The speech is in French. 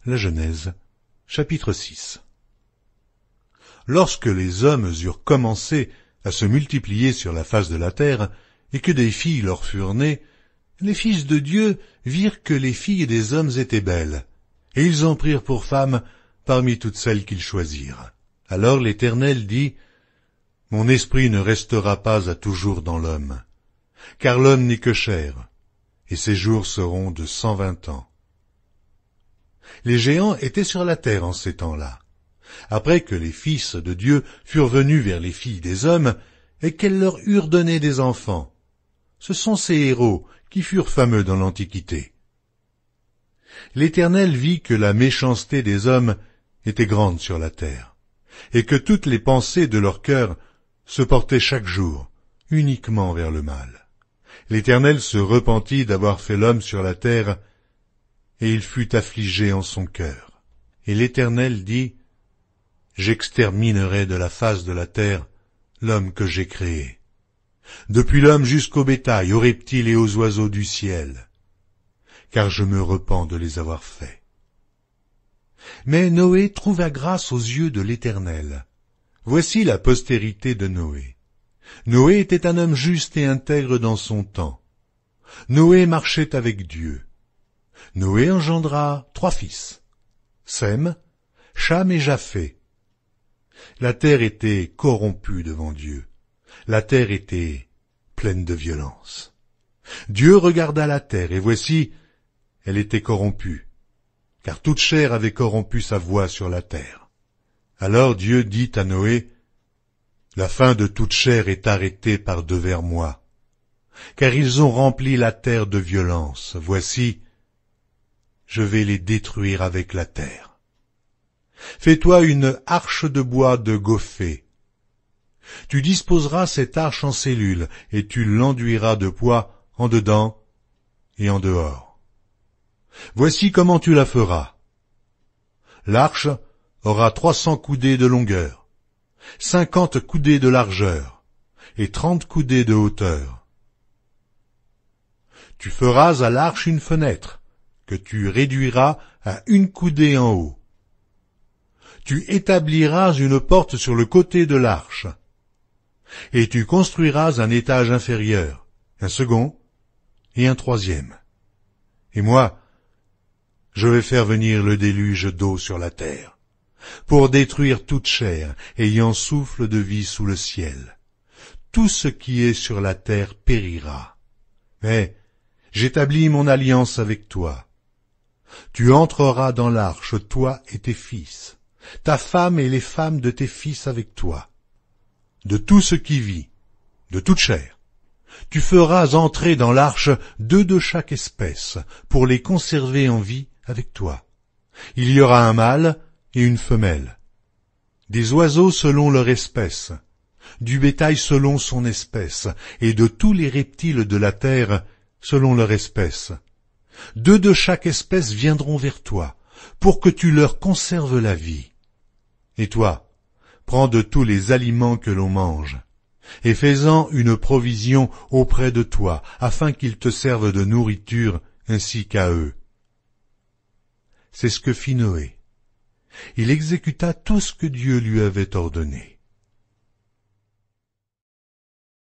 La Genèse, chapitre 6. Lorsque les hommes eurent commencé à se multiplier sur la face de la terre, et que des filles leur furent nées, les fils de Dieu virent que les filles des hommes étaient belles, et ils en prirent pour femmes parmi toutes celles qu'ils choisirent. Alors l'Éternel dit, « Mon esprit ne restera pas à toujours dans l'homme, car l'homme n'est que chair, et ses jours seront de 120 ans. » Les géants étaient sur la terre en ces temps-là, après que les fils de Dieu furent venus vers les filles des hommes, et qu'elles leur eurent donné des enfants. Ce sont ces héros qui furent fameux dans l'Antiquité. L'Éternel vit que la méchanceté des hommes était grande sur la terre, et que toutes les pensées de leur cœur se portaient chaque jour uniquement vers le mal. L'Éternel se repentit d'avoir fait l'homme sur la terre, et il fut affligé en son cœur. Et l'Éternel dit, « J'exterminerai de la face de la terre l'homme que j'ai créé, depuis l'homme jusqu'au bétail, aux reptiles et aux oiseaux du ciel, car je me repens de les avoir faits. » Mais Noé trouva grâce aux yeux de l'Éternel. Voici la postérité de Noé. Noé était un homme juste et intègre dans son temps. Noé marchait avec Dieu. Noé engendra 3 fils, Sem, Cham et Japheth. La terre était corrompue devant Dieu. La terre était pleine de violence. Dieu regarda la terre, et voici, elle était corrompue, car toute chair avait corrompu sa voie sur la terre. Alors Dieu dit à Noé, « La fin de toute chair est arrêtée par devers moi, car ils ont rempli la terre de violence. Voici, je vais les détruire avec la terre. Fais-toi une arche de bois de gophée. Tu disposeras cette arche en cellules, et tu l'enduiras de poix en dedans et en dehors. Voici comment tu la feras. L'arche aura 300 coudées de longueur, 50 coudées de largeur, et 30 coudées de hauteur. Tu feras à l'arche une fenêtre, que tu réduiras à 1 coudée en haut. Tu établiras une porte sur le côté de l'arche, et tu construiras un étage inférieur, un second et un 3e. Et moi, je vais faire venir le déluge d'eau sur la terre, pour détruire toute chair ayant souffle de vie sous le ciel. Tout ce qui est sur la terre périra. Mais j'établis mon alliance avec toi. Tu entreras dans l'arche, toi et tes fils, ta femme et les femmes de tes fils avec toi. De tout ce qui vit, de toute chair, tu feras entrer dans l'arche 2 de chaque espèce, pour les conserver en vie avec toi. Il y aura un mâle et une femelle, des oiseaux selon leur espèce, du bétail selon son espèce, et de tous les reptiles de la terre selon leur espèce. 2 de chaque espèce viendront vers toi, pour que tu leur conserves la vie. Et toi, prends de tous les aliments que l'on mange, et fais-en une provision auprès de toi, afin qu'ils te servent de nourriture ainsi qu'à eux. C'est ce que fit Noé. Il exécuta tout ce que Dieu lui avait ordonné.